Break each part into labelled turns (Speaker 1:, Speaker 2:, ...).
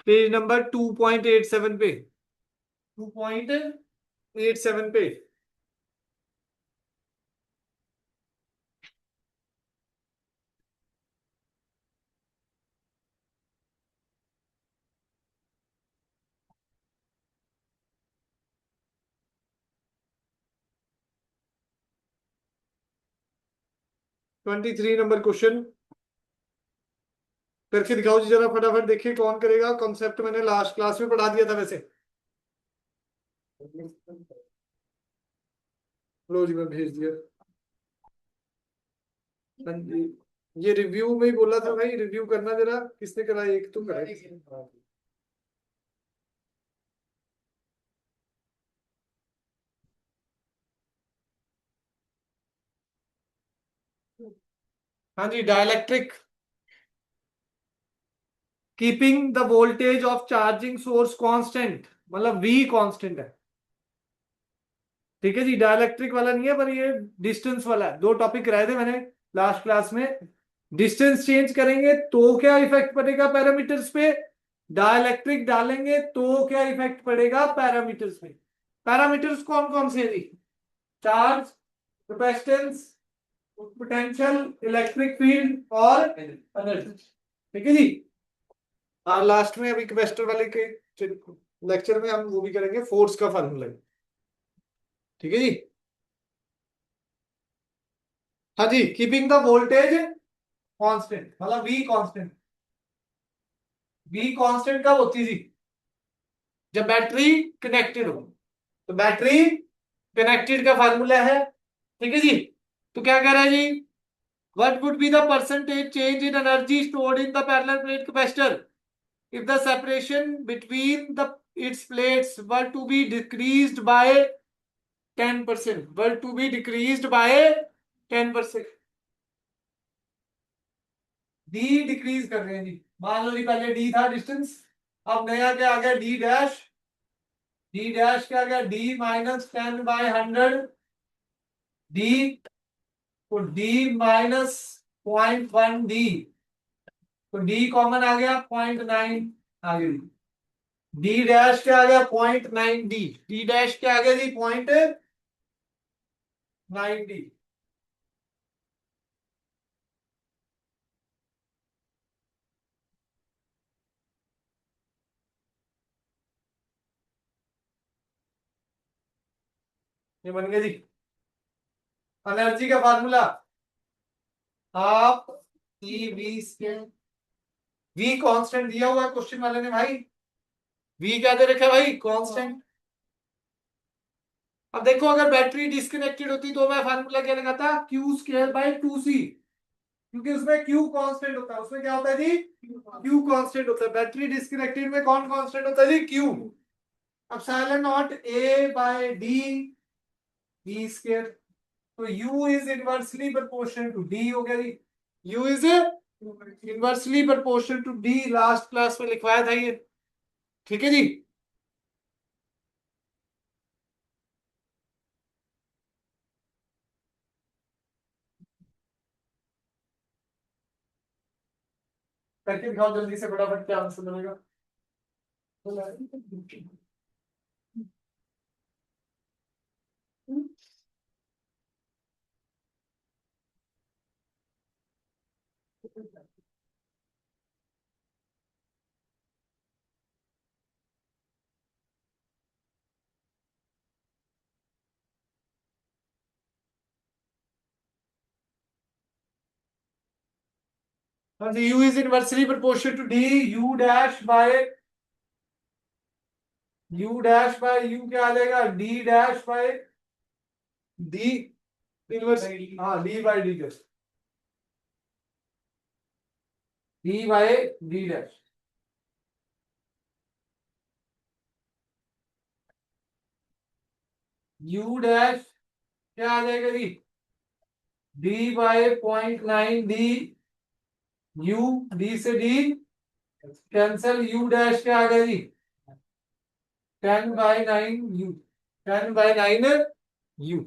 Speaker 1: Page number 2.87 पे, 2.87 पे। Twenty three number question करके दिखाओ जी जरा फटाफट, देखिए कौन करेगा। कॉन्सेप्ट मैंने लास्ट क्लास में पढ़ा दिया था वैसे। लो जी, मैं भेज दिया। हाँ जी, ये रिव्यू में ही बोला था भाई, रिव्यू करना जरा। किसने करा? एक तुम करा। हाँ जी, dielectric, keeping the voltage of charging source constant, मतलब वी कांस्टेंट है। ठीक है जी, डाइलेक्ट्रिक वाला नहीं है, पर ये डिस्टेंस वाला है। दो टॉपिक कराए थे मैंने लास्ट क्लास में। डिस्टेंस चेंज करेंगे तो क्या इफेक्ट पड़ेगा पैरामीटर्स पे, डाइलेक्ट्रिक डालेंगे तो क्या इफेक्ट पड़ेगा पैरामीटर्स पे। पैरामीटर्स कौन कौन से हैं जी? Charge, capacitance, potential, electric field और एनर्जी। ठीक है जी। हाँ, लास्ट में अभी कैपेसिटर वाले के लेक्चर में हम वो भी करेंगे, फोर्स का फार्मूला। ठीक है जी। हाँ जी, कीपिंग द वोल्टेज कांस्टेंट, मतलब वी कांस्टेंट। वी कांस्टेंट कब होती थी? जब बैटरी कनेक्टेड हो। तो बैटरी कनेक्टेड का फार्मूला है। ठीक है जी। तो क्या कह रहा है जी? What would be the percentage change in energy stored in the parallel plate capacitor if the separation between the its plates were to be decreased by 10%, were to be decreased by 10%। D decrease कर रहे हैं जी। मान लो जी पहले D था distance, अब नया क्या आ गया? D dash. डी डैश क्या आ गया? D minus 10/100 D. तो डी माइनस 0.1 डी। तो डी कॉमन आ गया 0.9 आ गया जी। डी डैश क्या आ गया? 0.9 डी। डी डैश क्या आ गया जी? 0.9 डी। ये बन गया जी एनर्जी का फार्मूला। आप सी वी स्क्वायर, वी कांस्टेंट दिया हुआ है क्वेश्चन वाले ने भाई। वी क्या दे रखा है भाई? कांस्टेंट। अब देखो, अगर बैटरी डिस्कनेक्टेड होती तो मैं फार्मूला क्या लगाता? क्यू स्क्वायर बाई 2 सी। क्योंकि उसमें क्यू कांस्टेंट होता है। उसमें क्या होता है जी? क्यू कांस्टेंट होता है। बैटरी डिस्कनेक्टेड में कौन कांस्टेंट होता है जी? क्यू। अब epsilon naught A by D, V square. तो U is inversely proportional to D हो गया जी। U is inversely proportional to D, last class में लिखवाया था ये। ठीक है जी। करके दिखाओ जल्दी से फटाफट, क्या आंसर बनेगा। हाँ जी, U is inversely proportional to D। U dash by U क्या आ जाएगा? D dash by D inverse. हाँ, D by D dash, D by D dash. U dash क्या आ जाएगा जी? D by 0.9 D। U, D से D कैंसल। U डैश क्या आ गया जी? 10/9 U। 10/9 U।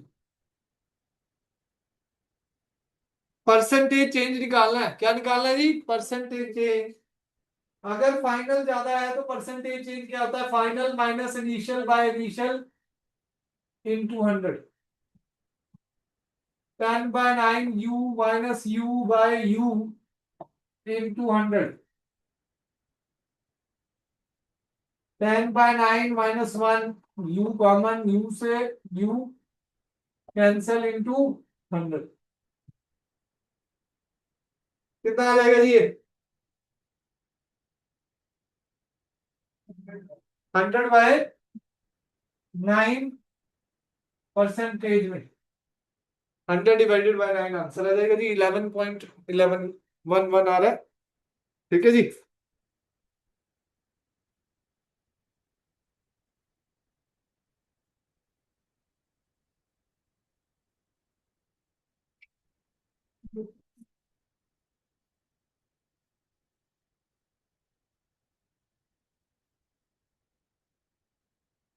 Speaker 1: परसेंटेज चेंज निकालना है। क्या निकालना है जी? Percentage change. अगर फाइनल ज्यादा है तो परसेंटेज चेंज क्या होता है, final minus initial by initial into 100। 10/9 u minus u by u into 100। 10/9 -1 u common, u से u कैंसल इनटू 100। कितना आ जाएगा जी ये? 100/9 परसेंटेज में 100/9 आंसर आ जाएगा जी 11.1111 आ रहा है। ठीक है जी।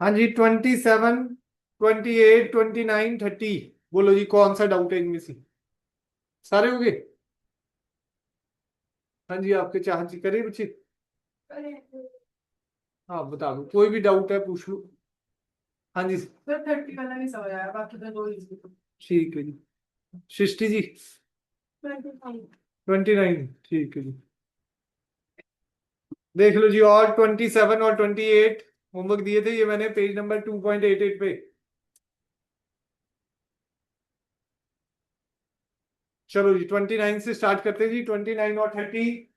Speaker 1: हाँ जी, 27, 28, 29, 30। बोलो जी कौन सा डाउट है इनमें से? सारे हो गए? हाँ जी, आपके चाह जी करिए बच्चे। हाँ बता दो, कोई भी डाउट है पूछ लो। हाँ जी सर, 30 वाला नहीं समझ आया, बाकी तो दो इजी। ठीक है जी। सृष्टि जी 29, ठीक है जी। देख लो जी, और 27 और 28 होमवर्क दिए थे, ये मैंने पेज नंबर 2.88 पे। चलो जी 29 से स्टार्ट करते हैं जी, 29 और 30।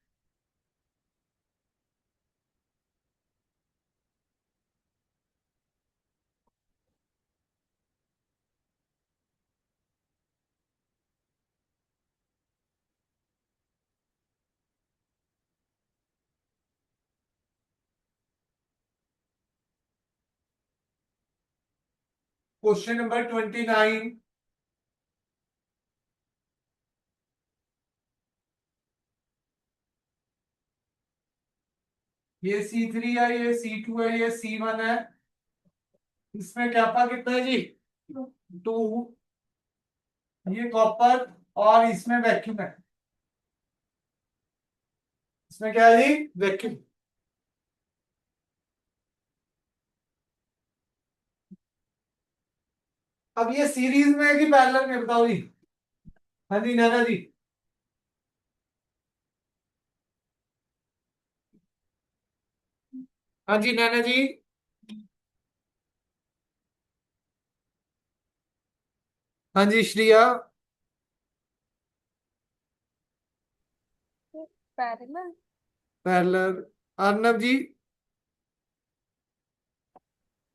Speaker 1: Question number 29। ये C3 है, ये C2 है, ये C1 है। इसमें कैपा कितना है जी? 2। ये कॉपर, और इसमें वैक्यूम है। इसमें क्या है जी? वैक्यूम। अब ये सीरीज में है कि पैरेलल में, बताओ जी। हाँ जी नैना जी। हाँ जी नैना जी। हाँ जी श्रिया।
Speaker 2: पैरेलल।
Speaker 1: पैरेलल। अर्नब जी।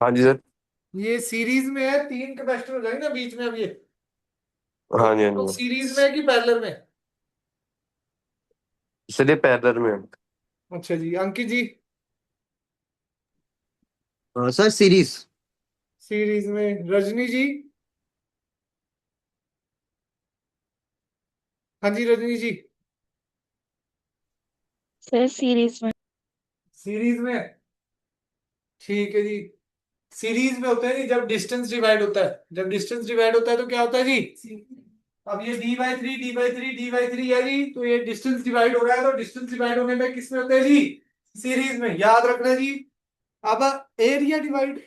Speaker 3: हाँ जी सर।
Speaker 1: ये सीरीज में है, 3 कैपेसिटर हो जाएंगे ना बीच में अब ये।
Speaker 3: हाँ जी हाँ
Speaker 1: तो
Speaker 3: जी
Speaker 1: सीरीज में है कि पैरेलल में?
Speaker 3: सर, ये पैरेलल में है।
Speaker 1: अच्छा जी, Ankit ji.
Speaker 4: Sir series.
Speaker 1: Series में। रजनी जी। हाँ जी रजनी जी।
Speaker 2: सर सीरीज में।
Speaker 1: सीरीज में। ठीक है जी। सीरीज में होता है जी जब डिस्टेंस डिवाइड होता है, जब डिस्टेंस डिवाइड होता है तो क्या होता है जी? अब ये d/3 d/3 d/3 है जी, तो ये डिस्टेंस डिवाइड हो रहा है, तो डिस्टेंस डिवाइड होने में किस में होता है जी? सीरीज में, याद रखना जी। अब एरिया डिवाइड,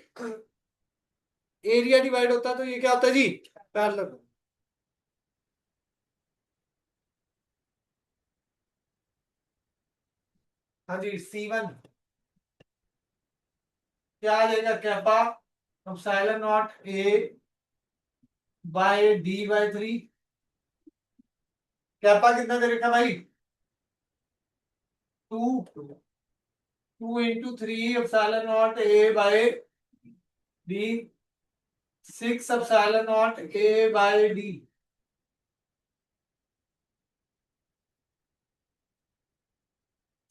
Speaker 1: एरिया डिवाइड होता है तो ये क्या होता है जी? पैरेलल। हाँ जी C1 क्या आ जाएगा? Kappa epsilon not A by d/3। Kappa कितना दे रखा भाई? 2। 2 × 3 epsilon not A by d। 6 epsilon not A by d।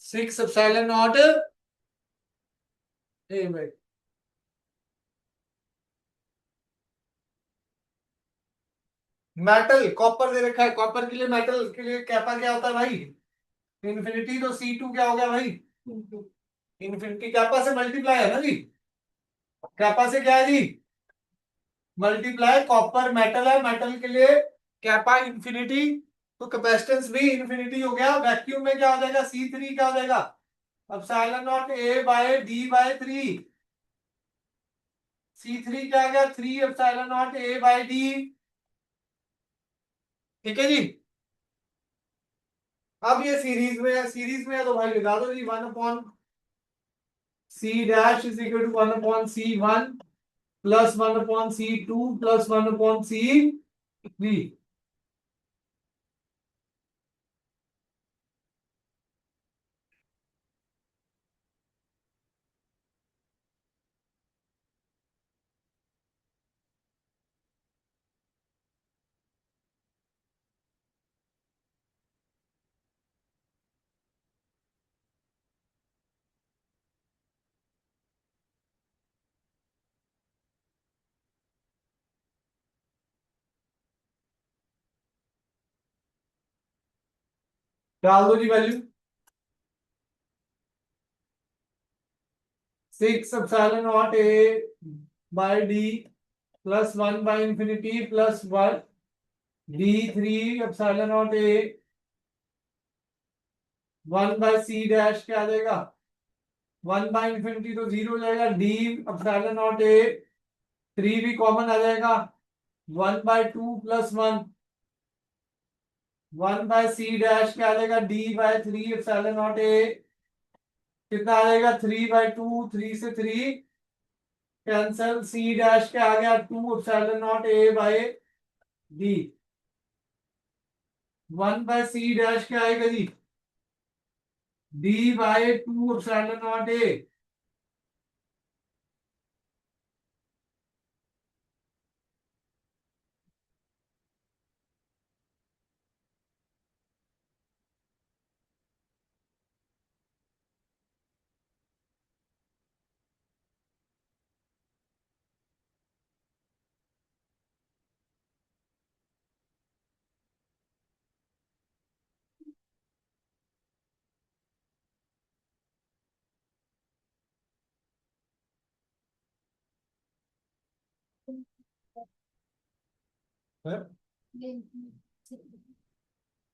Speaker 1: 6 epsilon not A by. Metal copper दे रखा है, कॉपर के लिए, मेटल के लिए कैपा क्या होता है भाई? इन्फिनिटी। तो C2 क्या हो गया भाई? इन्फिनिटी। कैपा से मल्टीप्लाई है ना जी? कैपा से क्या है जी? मल्टीप्लाई। कॉपर मेटल है, मेटल के लिए कैपा इन्फिनिटी, तो कैपेसिटेंस भी इन्फिनिटी हो गया। वैक्यूम में क्या हो जाएगा? C3 क्या हो जाएगा? Epsilon not A by D by 3। C3 क्या आ गया 3 epsilon not A by D. ठीक है जी। अब ये सीरीज में है, सीरीज में है तो भाई लगा दो जी 1 upon C dash is equal to 1 upon C1 plus 1 upon C2 plus 1 upon C3। डाल दो जी value 6 epsilon not A by D plus 1 by infinity plus 1 D3 epsilon not A 1 by C dash क्या आ जाएगा 1 by infinity तो 0 हो जाएगा D epsilon not a 3 भी कॉमन आ जाएगा 1 by 2 plus 1 1 by C dash क्या आ जाएगा D by 3 epsilon not A कितना आ जाएगा 3 बाय 2 3 से 3 कैंसल सी डैश क्या आ गया 2 epsilon not A by D 1 by C dash क्या आएगा जी D by 2 epsilon not A.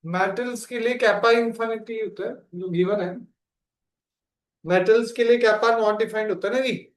Speaker 1: Metals के लिए कैपा इंफिनिटी होता है जो गिवन है। मेटल्स के लिए कैपा नॉट डिफाइंड होता है ना जी।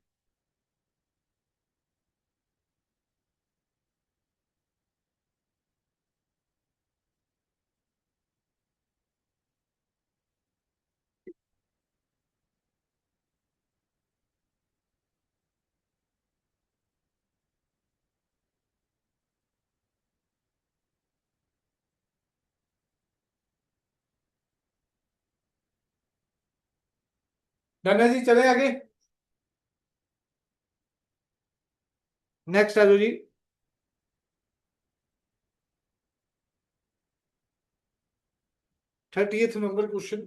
Speaker 1: डन है जी चले आगे। नेक्स्ट आ जाओ जी। 30th number question.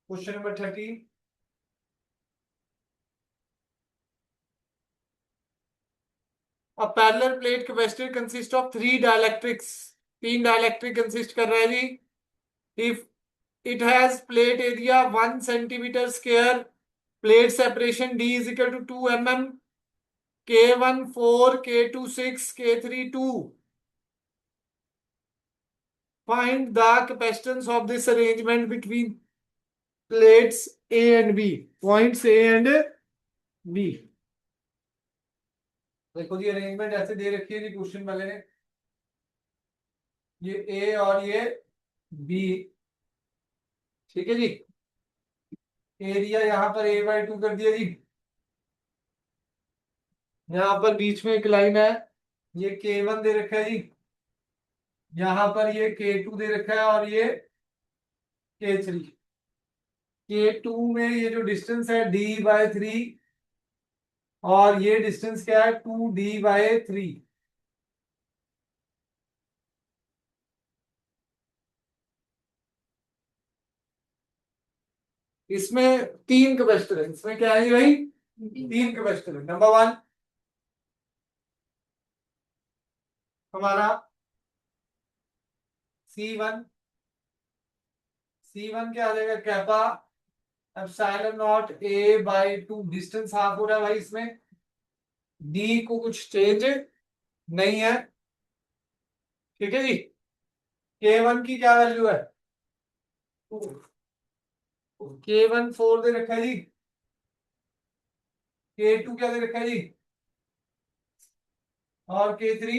Speaker 1: Question number 30। A parallel plate capacitor consists of three dielectrics। तीन डायलैक्ट्रिक कंसिस्ट कर रहा है जी। If it has plate area 1 centimetre square plate separation D is equal to 2 mm K1 4 K2 6 K3 2। Find the capacitance of this arrangement between plates A and B। Points A and B। देखो जी arrangement ऐसे दे रखी है जी question वाले ने। ये ए और ये B. ठीक है जी। एरिया यहाँ पर ए बाई 2 कर दिया जी। यहाँ पर बीच में एक लाइन है ये K1 दे रखा है जी। यहाँ पर ये K2 दे रखा है और ये K3। K2 में ये जो डिस्टेंस है D/3 और ये डिस्टेंस क्या है 2D/3। इसमें तीन कैपेसिटर है। इसमें क्या है भाई तीन कैपेसिटर है। नंबर 1 हमारा C1। C1 क्या आ जाएगा kappa epsilon not A/2। Distance half हो रहा है भाई इसमें। डी को कुछ चेंज नहीं है। ठीक है जी। K1 की क्या वैल्यू है 2। K1 4 दे रखा है जी, K2 क्या दे रखा है जी, और K3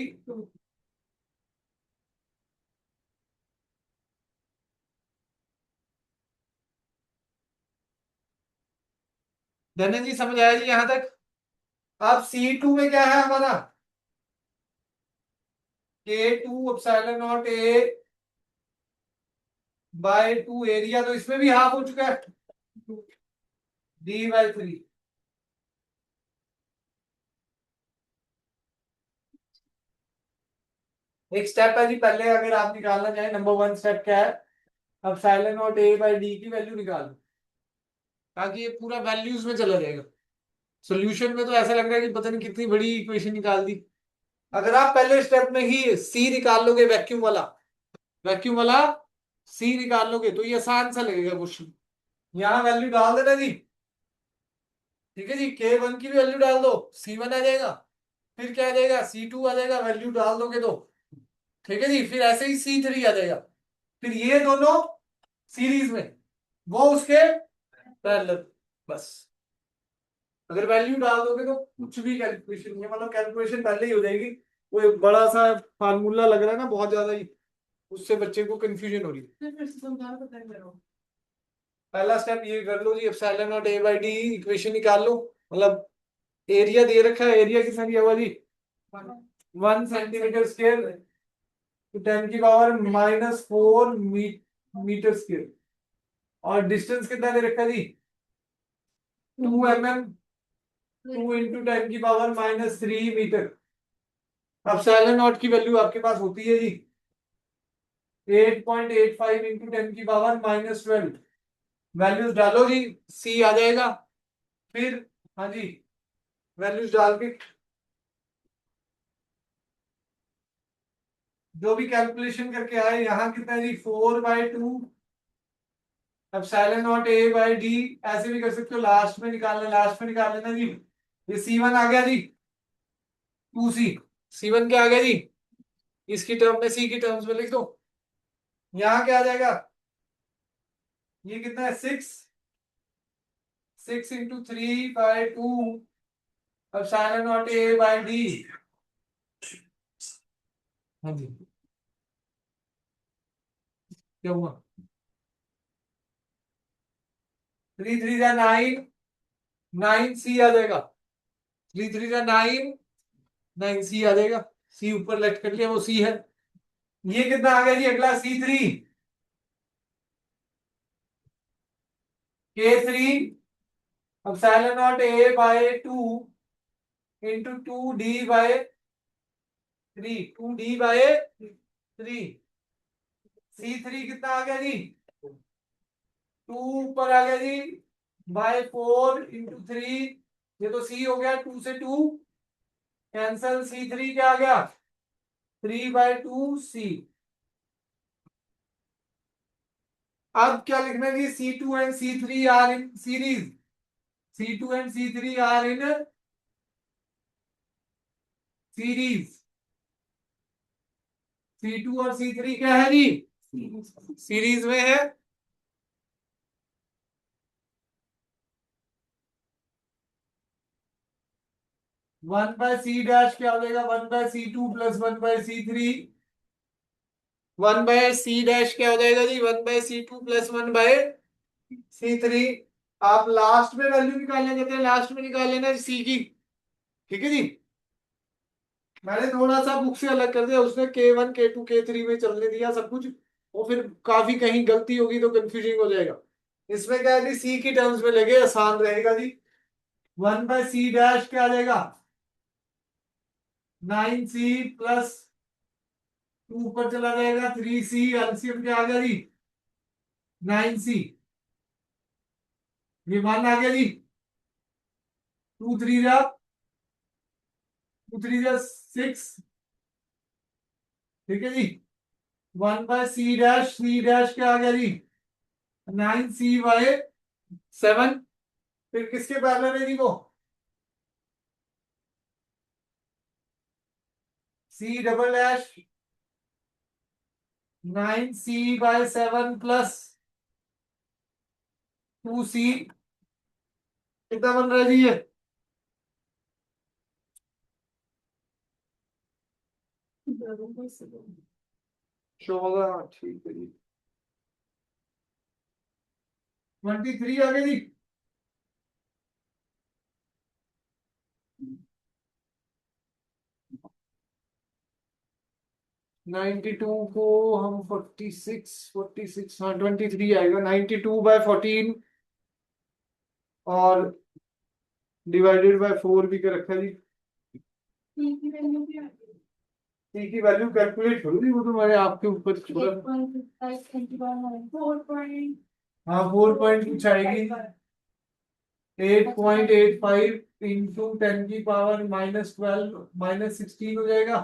Speaker 1: धनंजय जी समझ आया जी यहां तक। अब C2 में क्या है हमारा, K2 epsilon not A by 2 area, तो इसमें भी हाफ हो चुका है, D/3। एक स्टेप है जी पहले, अगर आप निकालना चाहें, नंबर 1 स्टेप क्या है, एप्सिलॉन नॉट A/D की वैल्यू निकाल लो, ताकि ये पूरा वैल्यूज में चला जाएगा। सॉल्यूशन में तो ऐसा लग रहा है कि पता नहीं कितनी बड़ी इक्वेशन निकाल दी। अगर आप पहले स्टेप में ही सी निकाल लोगे, वैक्यूम वाला सी निकाल लोगे, तो ये आसान सा लगेगा क्वेश्चन। यहां वैल्यू डाल देना जी, ठीक है जी, K1 की भी वैल्यू डाल दो, C1 आ जाएगा, फिर क्या आ जाएगा, C2 आ जाएगा, वैल्यू डाल दोगे तो, ठीक है जी, फिर ऐसे ही C3 आ जाएगा, फिर ये दोनों सीरीज में, वो उसके पैरेलल, बस। अगर वैल्यू डाल दोगे तो कुछ भी कैलकुलेशन नहीं है, मतलब कैलकुलेशन पहले ही हो जाएगी। वो एक बड़ा सा फार्मूला लग रहा है ना बहुत ज्यादा ही, उससे बच्चे को कंफ्यूजन हो रही है। पहला स्टेप ये कर लो जी, एप्सिलॉन नॉट A/D इक्वेशन निकाल लो, मतलब एरिया दे रखा है, एरिया कितना दिया हुआ जी, 1 सेंटीमीटर स्क्वायर, तो 10⁻⁻⁴ मीटर स्क्वायर, और डिस्टेंस कितना दे रखा है जी, 2 mm, 2 × 10⁻³ मीटर। एप्सिलॉन नॉट की वैल्यू आपके पास होती है जी 8.85 × 10⁻⁻12। वैल्यूज डालो जी, सी आ जाएगा, फिर हाँ जी, वैल्यूज डाल के जो भी कैलकुलेशन करके आए, यहाँ कितना है जी 4/2 एप्सिलॉन नॉट A/D, ऐसे भी कर सकते हो, लास्ट में निकालना, लास्ट में निकाल लेना जी। ये C1 आ गया जी, 2C, C1 क्या आ गया जी, इसकी टर्म में, C की टर्म्स में लिख दो। यहाँ क्या आ जाएगा, ये कितना है 6 × 3/2 एप्सिलॉन नॉट A/D। हाँ जी, क्या हुआ, 3 3 जा 9, 9C आ जाएगा, 3 3 जा 9, 9C आ जाएगा, C ऊपर लेफ्ट कर लिया, वो C है। ये कितना आ गया जी अगला, C3, K3 epsilon not A/2 into 2D/3, 2D/3। C3 कितना आ गया जी, 2 ऊपर आ गया जी, /4 × 3, ये तो C हो गया, 2 से 2 कैंसल, C3 क्या आ गया, 3/2C। अब क्या लिखना है जी, C2 and C3 are in series, C2 and C3 are in series, C2 और C3 क्या है जी, सीरीज में है। वन बाय सी डैश क्या हो जाएगा, 1/C2 plus 1/C3, 1/C dash क्या हो जाएगा जी, 1/C2 प्लस 1/C3। आप लास्ट में वैल्यू निकालना चाहते हैं, लास्ट में निकाल लेना सी की, ठीक है जी। मैंने थोड़ा सा बुक से अलग कर दिया, उसने K1 K2 K3 में चलने दिया सब कुछ, वो फिर काफी कहीं गलती होगी तो कंफ्यूजिंग हो जाएगा। इसमें क्या है जी, सी की टर्म्स में लगे, आसान रहेगा जी। 1/C डैश क्या आ जाएगा, 9C प्लस 2 ऊपर चला जाएगा 3C, एलसीएम क्या आ गया जी 9C, ये मान आ गया जी, 2 3 6, ठीक है जी। 1/C डैश, सी डैश क्या आ गया जी 9C/7, फिर किसके पैरेलल है जी वो, C double dash 9C/7 plus 2C कितना बन रहा है जी ये? शो होगा, ठीक है जी। 23 आ गई जी। 92 को हम 46 हाँ 23 आएगा। 92/14 और डिवाइडेड बाय 4 भी कर रखा जी। टी की वैल्यू कैलकुलेट करो जी, वो तो मैंने आपके ऊपर छोड़ा। हाँ 4 पॉइंट कुछ आएगी। 8.85 इंटू 10⁻⁻12 -16 हो जाएगा।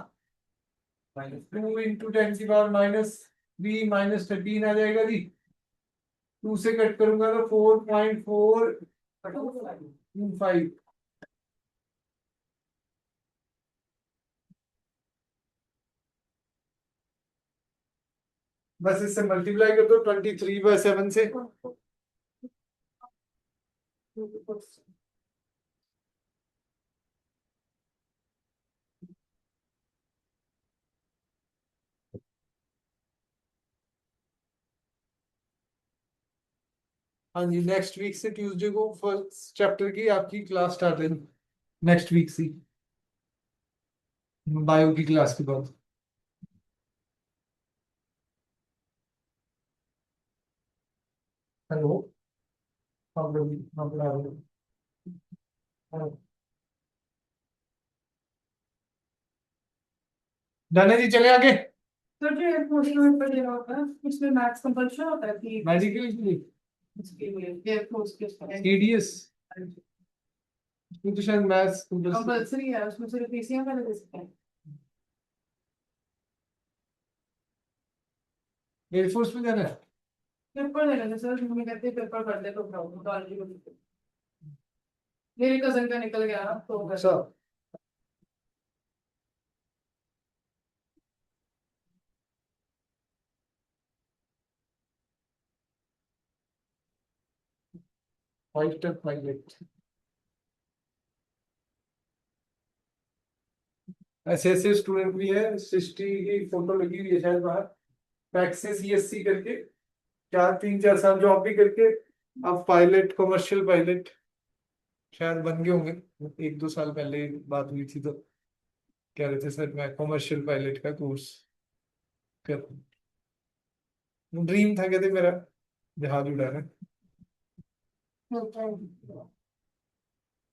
Speaker 1: -2 इंटू 10⁻³ -13 आ जाएगा जी। 2 से कट करूंगा तो 4.425। बस इससे मल्टीप्लाई कर दो 23/7 से। हाँ जी, नेक्स्ट वीक से ट्यूसडे को फर्स्ट चैप्टर की आपकी क्लास स्टार्ट है। नेक्स्ट वीक से बायो की क्लास के बाद। हेलो। हाँ बोलिए, हाँ बता रहे हो। हाँ। जाने जी, चले आगे।
Speaker 5: तो जो एयरफोर्स में पढ़ेगा होता है उसमें मैथ्स कंपल्सरी होता है कि
Speaker 1: मेडिकल के लिए
Speaker 5: इसके लिए एयरफोर्स के
Speaker 1: सीडीएस तो शायद मैथ्स
Speaker 5: कंपल्सरी है, उसमें सिर्फ पीसीएम वाले दे सकते हैं।
Speaker 1: एयरफोर्स में जाना है।
Speaker 5: पेपर देना है सर, मम्मी कहते हैं पेपर कर दे तो प्रॉब्लम तो आज भी मेरे कजन का निकल गया ना तो
Speaker 1: अच्छा, फाइटर पायलट। ऐसे ऐसे स्टूडेंट भी है, सृष्टि की फोटो लगी हुई है शायद बाहर। पैक से सीएससी करके 3-4 साल जॉब भी करके अब पायलट, कमर्शियल पायलट शायद बन गए होंगे। 1-2 साल पहले बात हुई थी तो कह रहे थे सर मैं कमर्शियल पायलट का कोर्स कर, ड्रीम था कहते मेरा जहाज उड़ाना।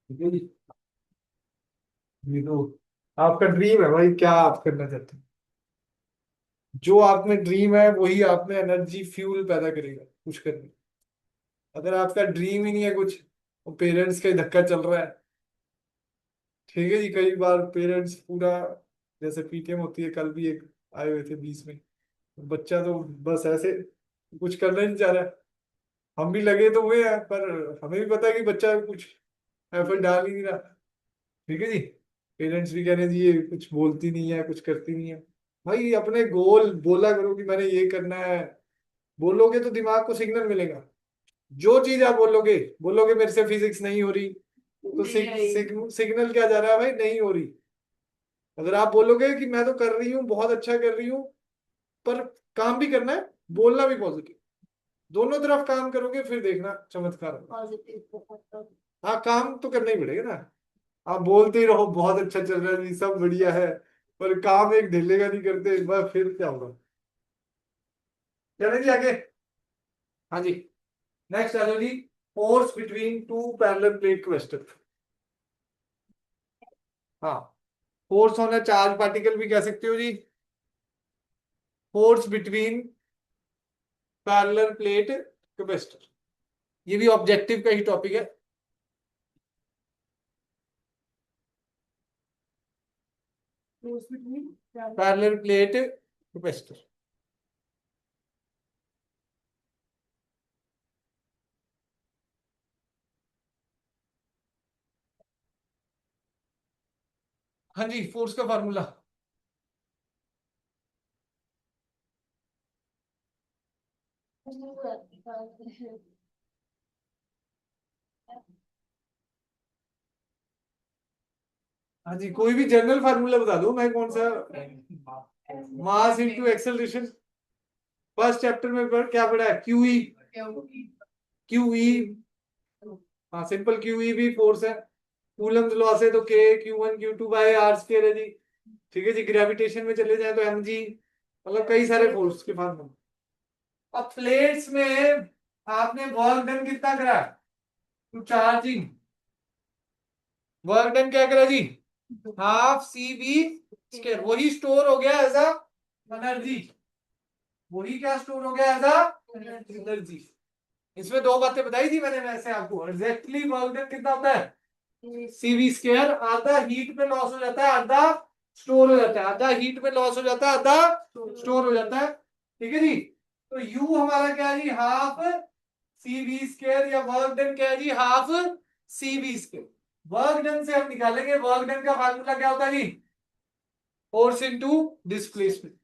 Speaker 1: ठीक है जी, ये तो आपका ड्रीम है भाई, क्या आप करना चाहते हैं? जो आप में ड्रीम है वही आप में एनर्जी फ्यूल पैदा करेगा कुछ करने। अगर आपका ड्रीम ही नहीं है कुछ, और पेरेंट्स का ही धक्का चल रहा है। ठीक है जी, कई बार पेरेंट्स पूरा, जैसे पीटीएम होती है, कल भी एक आए हुए थे 20 में, बच्चा तो बस ऐसे कुछ करना ही नहीं चाह रहा। हम भी लगे तो हुए हैं, पर हमें भी पता है कि बच्चा कुछ एफर्ट डाल ही नहीं रहा। ठीक है जी, पेरेंट्स भी कह रहे हैं जी ये कुछ बोलती नहीं है, कुछ करती नहीं है। भाई अपने गोल बोला करो कि मैंने ये करना है। बोलोगे तो दिमाग को सिग्नल मिलेगा। जो चीज आप बोलोगे, बोलोगे मेरे से फिजिक्स नहीं हो रही, तो सिग्नल क्या जा रहा है भाई, नहीं हो रही। अगर आप बोलोगे कि मैं तो कर रही हूँ, बहुत अच्छा कर रही हूँ, पर काम भी करना है, बोलना भी पॉजिटिव, दोनों तरफ काम करोगे फिर देखना चमत्कार होगा। हाँ, काम तो करना ही पड़ेगा ना। आप बोलते ही रहो बहुत अच्छा चल रहा है जी, सब बढ़िया है, पर काम एक ढिल्ले का नहीं करते, एक बार फिर क्या होगा। चले जी आगे। हाँ जी, नेक्स्ट आ जाओ जी। Force between two parallel plate question. हाँ, force on a charge particle भी कह सकते हो जी। Force between parallel plate capacitor, ये भी ऑब्जेक्टिव का ही टॉपिक है। Parallel plate capacitor. हाँ जी, फोर्स का फार्मूला। हाँ जी, कोई भी जनरल फार्मूला बता दो, मैं कौन सा। Mass into acceleration, first chapter में क्या पढ़ा है, क्यूई। क्यूई, हाँ सिंपल, क्यूई भी फोर्स है। कूलम्स लॉ से तो के Q1 Q2 bye are square है जी। ठीक है जी, ग्रेविटेशन में चले जाए तो mg, मतलब कई सारे फोर्स के फार्मूले। अब प्लेट्स में आपने वर्क डन कितना करा, टू चार्जिंग, वर्क डन क्या करा जी, हाफ सी बी स्क्वायर, वही स्टोर हो गया एज अ एनर्जी, वही क्या स्टोर हो गया एज अ एनर्जी। इसमें दो बातें बताई थी मैंने वैसे आपको, एग्जैक्टली वर्क डन कितना होता है, सीवी स्क्वायर, आधा हीट में लॉस हो जाता है, आधा स्टोर हो जाता है, आधा हीट में लॉस हो जाता है, आधा स्टोर हो जाता है। ठीक है जी, तो यू हमारा क्या है जी, हाफ सी वी स्क्वायर, या वर्क डन क्या है जी, half C V square. Work done से हम निकालेंगे, वर्क डन का फार्मूला क्या होता है जी, force into displacement.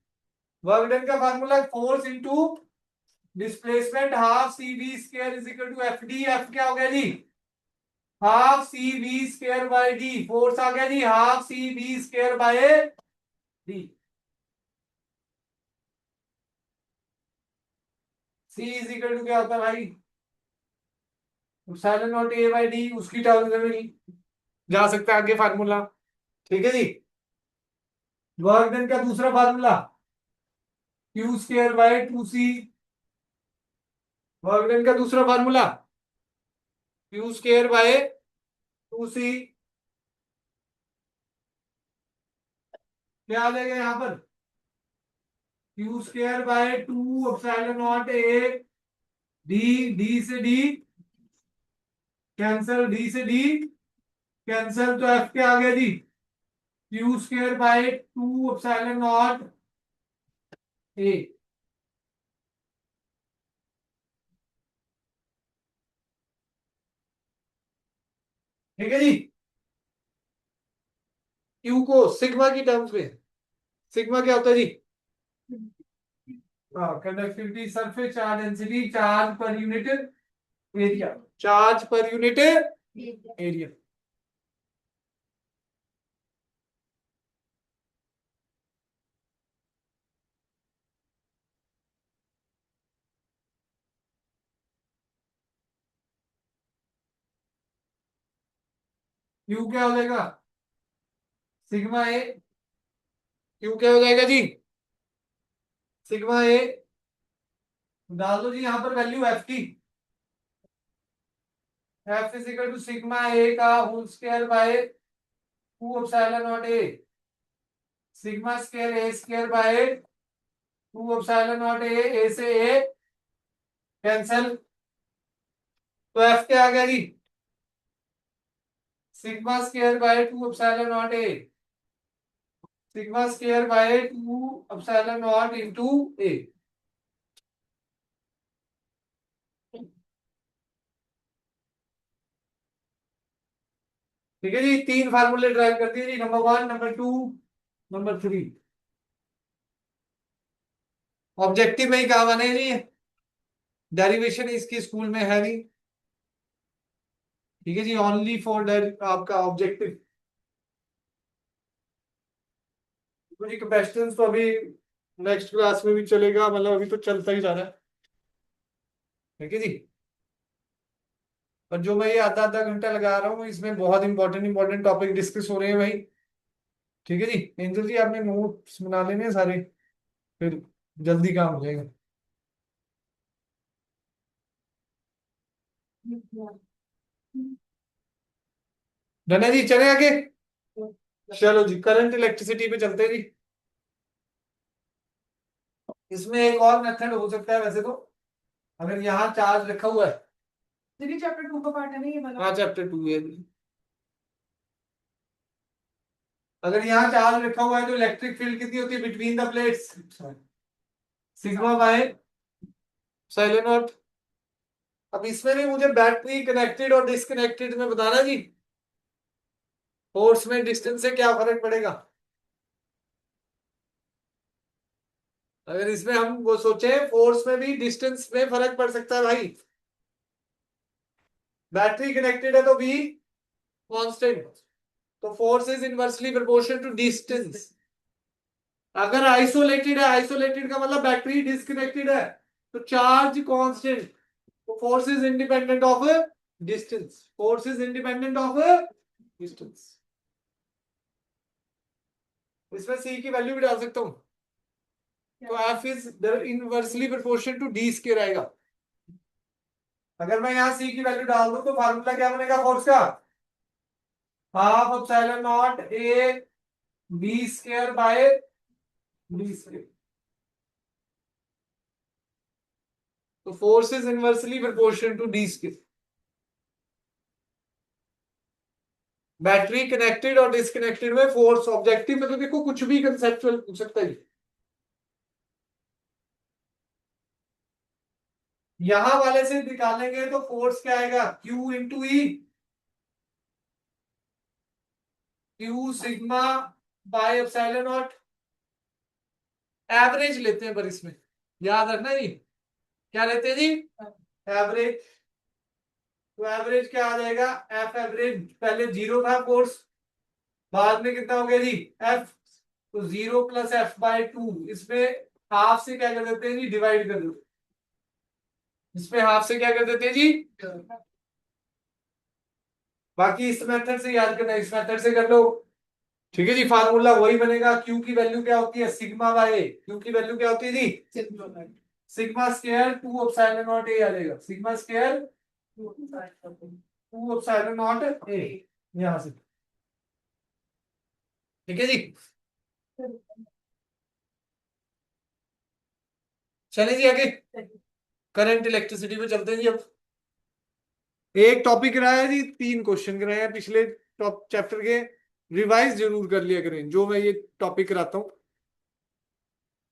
Speaker 1: Work done का formula force into displacement, half C V square is equal to F D. F क्या हो गया जी, half C V square by D, force आ गया जी half C V square by D. C is equal to क्या होता है भाई, epsilon not A by D, उसकी टर्म्स में भी जा सकता है आगे फार्मूला। ठीक है जी, वर्क डन का दूसरा formula Q square by two C, work done का दूसरा formula Q square by two C, क्या आ जाएगा यहाँ पर, Q square by two epsilon not A, D, D से डी कैंसल, डी से डी कैंसल, तो एफ क्या आ गया जी, Q square by two epsilon not A. ठीक है जी, क्यू को सिग्मा की टर्म्स में, सिग्मा क्या होता है जी, हाँ conductivity, surface charge density, charge per unit area, charge per unit area. Q क्या हो जाएगा, सिग्मा ए, क्यू क्या हो जाएगा जी, सिग्मा ए, डाल दो जी यहाँ पर वैल्यू एफ की, F is equal to sigma A का whole square by two epsilon not A, sigma square A square by two epsilon not A, A से ए कैंसल, तो एफ क्या आ गया जी, sigma square by two epsilon not A, sigma square by two epsilon not into A. ठीक है जी, तीन फार्मूले ड्राइव कर दिए जी, number one, number two, number three. Objective में ही काम आने जी, डेरिवेशन इसकी स्कूल में है नहीं। ठीक है जी, ओनली फॉर आपका ऑब्जेक्टिव। तो जी कैपेसिटेंस तो अभी नेक्स्ट क्लास में भी चलेगा, मतलब अभी तो चलता ही जा रहा है। ठीक है जी, और जो मैं ये आधा आधा घंटा लगा रहा हूँ, इसमें बहुत इंपॉर्टेंट इंपॉर्टेंट टॉपिक डिस्कस हो रहे हैं भाई। ठीक है जी, एंजल जी आपने नोट्स बना लेने हैं सारे, फिर जल्दी काम हो जाएगा। डन है जी, चले आगे। चलो जी, करंट इलेक्ट्रिसिटी पे चलते हैं जी। इसमें एक और मेथड हो सकता है वैसे तो, अगर यहाँ चार्ज रखा हुआ है,
Speaker 5: दीदी चैप्टर 2 का पार्ट है ना ये वाला।
Speaker 1: हाँ चैप्टर 2 है जी। अगर यहाँ चार्ज रखा हुआ है तो इलेक्ट्रिक फील्ड कितनी होती है between the plates, sigma by epsilon not. अब इसमें भी मुझे बैटरी कनेक्टेड और डिस्कनेक्टेड में बताना जी, फोर्स में डिस्टेंस से क्या फर्क पड़ेगा। अगर इसमें हम वो सोचे फोर्स में भी डिस्टेंस में फर्क पड़ सकता है भाई। बैटरी कनेक्टेड है तो V कांस्टेंट, तो force is inversely proportional to distance. अगर आइसोलेटेड है, आइसोलेटेड का मतलब बैटरी डिस्कनेक्टेड है, तो चार्ज कांस्टेंट, तो force is independent of distance, force is independent of distance. इसमें C की वैल्यू भी डाल सकता हूं, तो F is inversely proportional to D square आएगा। अगर मैं यहां C की वैल्यू डाल दूं तो फार्मूला क्या बनेगा फोर्स का, half epsilon not A B square by D square. तो force is inversely proportional to D square. Battery connected और डिस्कनेक्टेड में फोर्स, ऑब्जेक्टिव में तो देखो कुछ भी कंसेप्चुअल पूछ सकता है। यहां वाले से निकालेंगे तो फोर्स क्या आएगा, Q into E, Q sigma by epsilon not. Average लेते हैं पर इसमें याद रखना जी, क्या लेते हैं जी, एवरेज। तो एवरेज क्या आ जाएगा, एफ एवरेज, पहले 0 था फोर्स, बाद में कितना हो गया जी एफ, तो 0 प्लस एफ बाय 2, इसमें हाफ से क्या कर देते हैं जी, डिवाइड कर देते हैं, इसमें हाफ से क्या कर देते हैं जी। बाकी इस मेथड से याद करना, इस मेथड से कर लो, ठीक है जी। फार्मूला वही बनेगा, क्यू की वैल्यू क्या होती है, सिग्मा बाय, क्यू की वैल्यू क्या होती है जी, sigma square 2 epsilon not A आ जाएगा, sigma square 2 epsilon not A, यहां से, ठीक है जी। चले जी आगे, करंट इलेक्ट्रिसिटी में चलते हैं जी। अब एक टॉपिक कराया जी, 3 क्वेश्चन कराए हैं पिछले टॉप चैप्टर के, रिवाइज जरूर कर लिया करें जो मैं ये टॉपिक कराता हूं।